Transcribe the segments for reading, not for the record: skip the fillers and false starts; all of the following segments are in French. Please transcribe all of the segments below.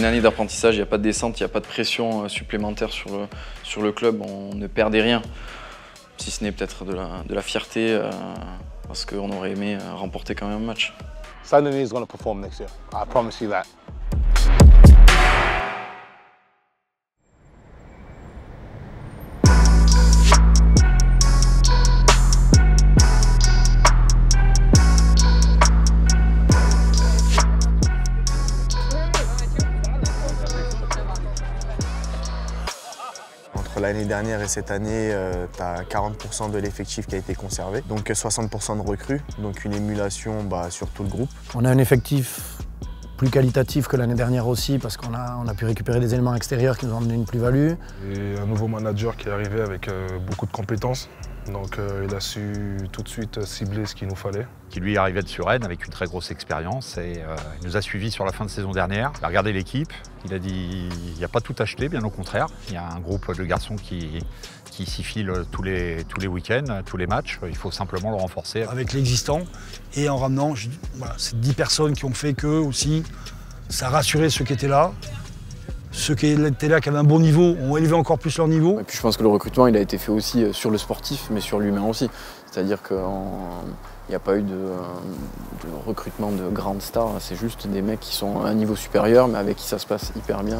année d'apprentissage, il n'y a pas de descente, il n'y a pas de pression supplémentaire sur le club, on ne perdait rien. Si ce n'est peut-être de la fierté, parce qu'on aurait aimé remporter quand même un match. Saint-Denis is going to perform next year. I promise you that. Entre l'année dernière et cette année, tu as 40% de l'effectif qui a été conservé, donc 60% de recrues, donc une émulation sur tout le groupe. On a un effectif plus qualitatif que l'année dernière aussi parce qu'on a pu récupérer des éléments extérieurs qui nous ont amené une plus-value. Et un nouveau manager qui est arrivé avec beaucoup de compétences. Donc il a su tout de suite cibler ce qu'il nous fallait. Qui lui arrivait de Suresnes avec une très grosse expérience et il nous a suivis sur la fin de saison dernière. Il a regardé l'équipe, il a dit il n'y a pas tout acheté, bien au contraire. Il y a un groupe de garçons qui s'y filent tous les week-ends, tous les matchs. Il faut simplement le renforcer. Avec l'existant et en ramenant ces 10 personnes qui ont fait que aussi, ça a rassuré ceux qui étaient là. Ceux qui étaient là, qui avaient un bon niveau, ont élevé encore plus leur niveau. Et puis je pense que le recrutement, il a été fait aussi sur le sportif, mais sur l'humain aussi. C'est-à-dire qu'il n'y a pas eu de recrutement de grandes stars. C'est juste des mecs qui sont à un niveau supérieur, mais avec qui ça se passe hyper bien.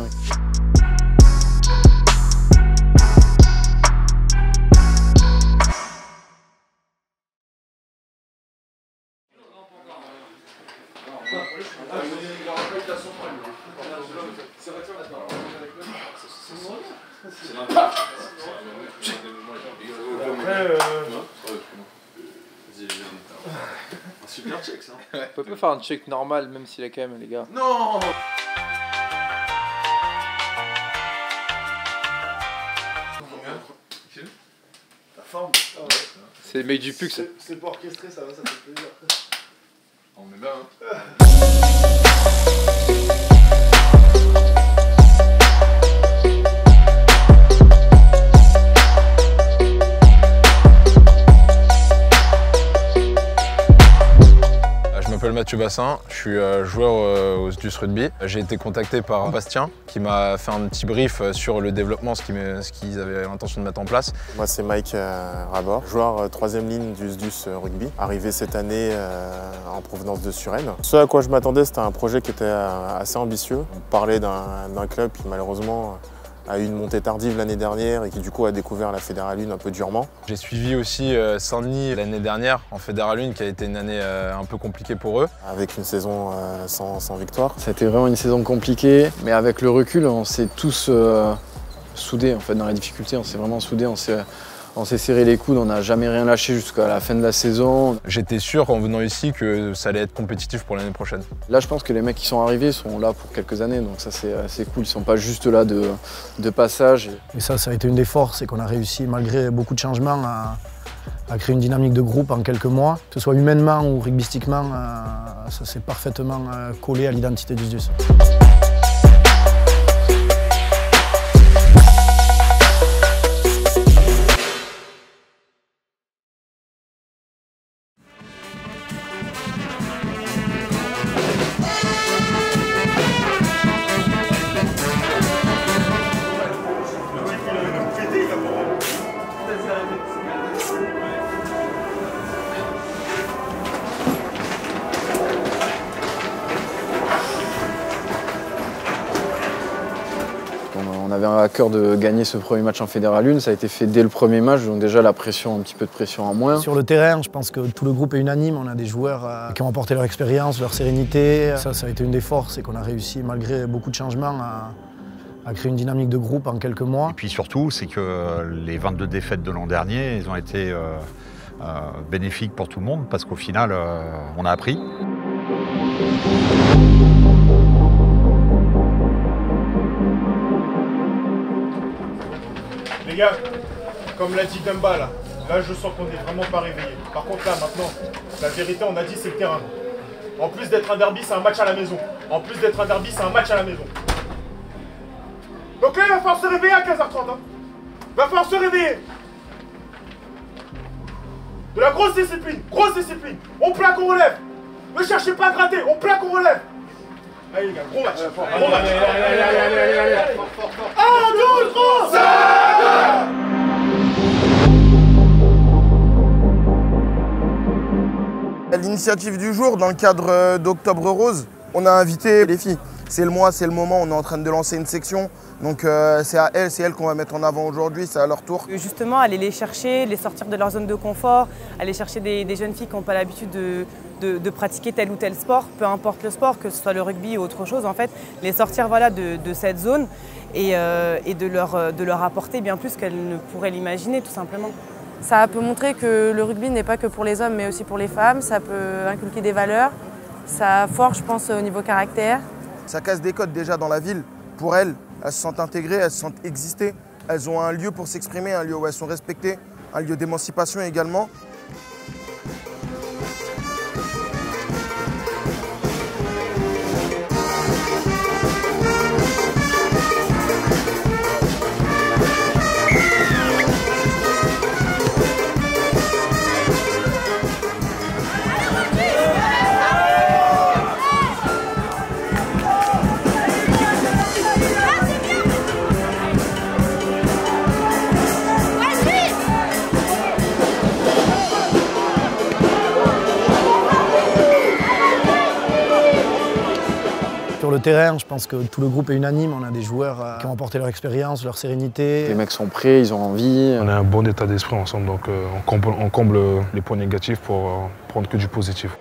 Un super check ça. On peut pas faire un check normal même s'il est quand même les gars. Non. Ta forme. C'est le mec du PUC ça. C'est pas orchestré, ça va, ça fait plaisir. On est bien hein. Je m'appelle Mathieu Bassin, je suis joueur au SDUS Rugby. J'ai été contacté par Bastien qui m'a fait un petit brief sur le développement, ce qu'ils avaient l'intention de mettre en place. Moi c'est Mike Rabor, joueur 3e ligne du SDUS Rugby, arrivé cette année en provenance de Suresnes. Ce à quoi je m'attendais, c'était un projet qui était assez ambitieux. On parlait d'un club qui malheureusement a eu une montée tardive l'année dernière et qui du coup a découvert la Fédéral 1 un peu durement. J'ai suivi aussi Saint-Denis l'année dernière en Fédéral 1 qui a été une année un peu compliquée pour eux. Avec une saison sans victoire. Ça a été vraiment une saison compliquée, mais avec le recul, on s'est tous soudés en fait, dans la difficulté. On s'est vraiment soudés, on s'est serré les coudes, on n'a jamais rien lâché jusqu'à la fin de la saison. J'étais sûr en venant ici que ça allait être compétitif pour l'année prochaine. Là, je pense que les mecs qui sont arrivés sont là pour quelques années, donc ça c'est assez cool. Ils sont pas juste là de passage. Et ça a été une des forces, c'est qu'on a réussi, malgré beaucoup de changements, à créer une dynamique de groupe en quelques mois. Que ce soit humainement ou rugbystiquement, ça s'est parfaitement collé à l'identité du SDUS. On avait à cœur de gagner ce premier match en Fédéral 1, ça a été fait dès le premier match, donc déjà la pression, un petit peu de pression en moins. Sur le terrain, je pense que tout le groupe est unanime, on a des joueurs qui ont apporté leur expérience, leur sérénité. Ça a été une des forces, c'est qu'on a réussi, malgré beaucoup de changements, à créer une dynamique de groupe en quelques mois. Et puis surtout, c'est que les 22 défaites de l'an dernier, elles ont été bénéfiques pour tout le monde, parce qu'au final, on a appris. Les gars, comme l'a dit Dumba là je sens qu'on est vraiment pas réveillé. Par contre là maintenant, la vérité on a dit c'est le terrain. En plus d'être un derby, c'est un match à la maison. En plus d'être un derby, c'est un match à la maison. Donc là il va falloir se réveiller à 15h30 hein. Va falloir se réveiller. De la grosse discipline. On plaque, on relève. Ne cherchez pas à gratter, on plaque, on relève. Allez les gars, gros match. Gros match. Allez. 1, 2, 3, 5. À l'initiative du jour, dans le cadre d'Octobre Rose, on a invité les filles. C'est le mois, c'est le moment, on est en train de lancer une section. Donc c'est elles qu'on va mettre en avant aujourd'hui, c'est à leur tour. Justement, aller les chercher, les sortir de leur zone de confort, aller chercher des jeunes filles qui n'ont pas l'habitude de pratiquer tel ou tel sport, peu importe le sport, que ce soit le rugby ou autre chose, en fait, les sortir voilà, de cette zone et de leur apporter bien plus qu'elles ne pourraient l'imaginer, tout simplement. Ça peut montrer que le rugby n'est pas que pour les hommes, mais aussi pour les femmes. Ça peut inculquer des valeurs. Ça forge, je pense, au niveau caractère. Ça casse des codes déjà dans la ville. Pour elles, elles se sentent intégrées, elles se sentent exister. Elles ont un lieu pour s'exprimer, un lieu où elles sont respectées, un lieu d'émancipation également. Sur le terrain, je pense que tout le groupe est unanime. On a des joueurs qui ont apporté leur expérience, leur sérénité. Les mecs sont prêts, ils ont envie. On a un bon état d'esprit ensemble, donc on comble les points négatifs pour prendre que du positif.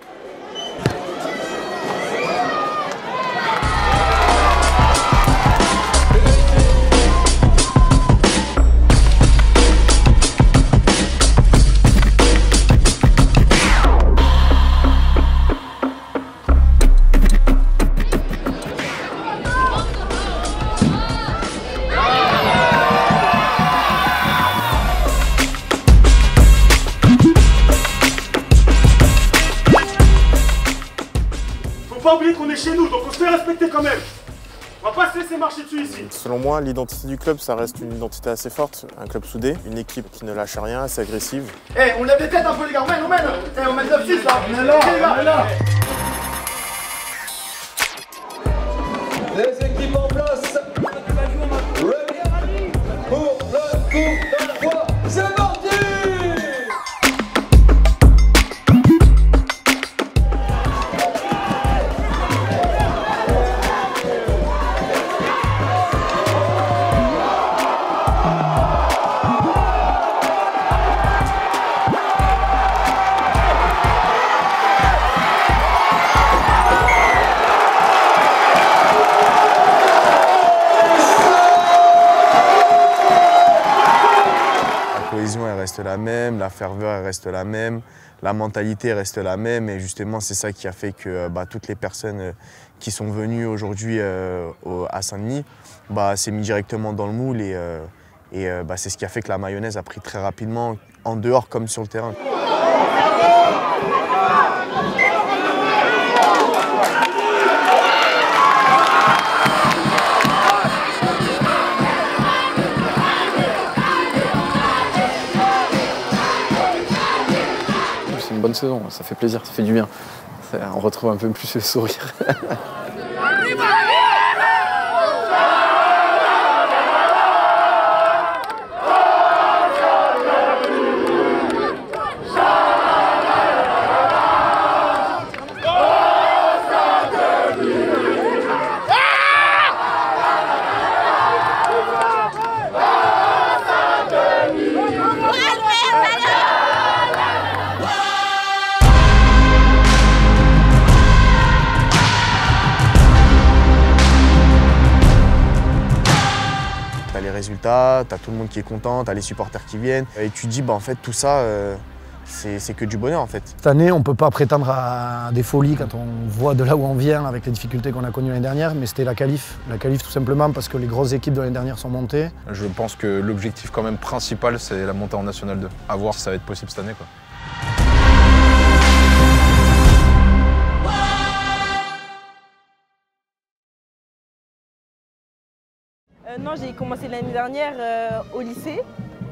Faut pas oublier qu'on est chez nous, donc on se fait respecter quand même. On va pas se laisser marcher dessus ici. Selon moi, l'identité du club, ça reste une identité assez forte, un club soudé, une équipe qui ne lâche rien, assez agressive. Eh, on lève les têtes un peu les gars, on mène. On met 9-6 là. On est là. Les équipes en place. Ready pour le coup de foi. C'est parti. Elle reste la même, la ferveur elle reste la même, la mentalité reste la même et justement c'est ça qui a fait que toutes les personnes qui sont venues aujourd'hui à Saint-Denis s'est mis directement dans le moule et c'est ce qui a fait que la mayonnaise a pris très rapidement en dehors comme sur le terrain. C'est une bonne saison, ça fait plaisir, ça fait du bien. On retrouve un peu plus le sourire. T'as les résultats, t'as tout le monde qui est content, t'as les supporters qui viennent et tu te dis en fait tout ça c'est que du bonheur en fait. Cette année, on ne peut pas prétendre à des folies quand on voit de là où on vient avec les difficultés qu'on a connues l'année dernière, mais c'était la qualif. La qualif tout simplement parce que les grosses équipes de l'année dernière sont montées. Je pense que l'objectif quand même principal c'est la montée en National 2. À voir si ça va être possible cette année quoi. Non, j'ai commencé l'année dernière au lycée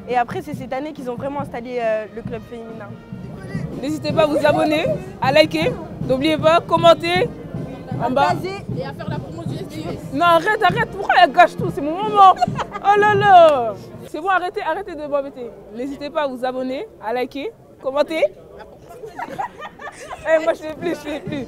et après c'est cette année qu'ils ont vraiment installé le club féminin. N'hésitez pas à vous abonner, à liker, n'oubliez pas, commenter en bas. Et à faire la promo du SDUS. Non, arrête, pourquoi elle gâche tout? C'est mon moment. Oh là là. C'est bon, arrêtez de m'embêter. N'hésitez pas à vous abonner, à liker, commenter. Moi je fais plus.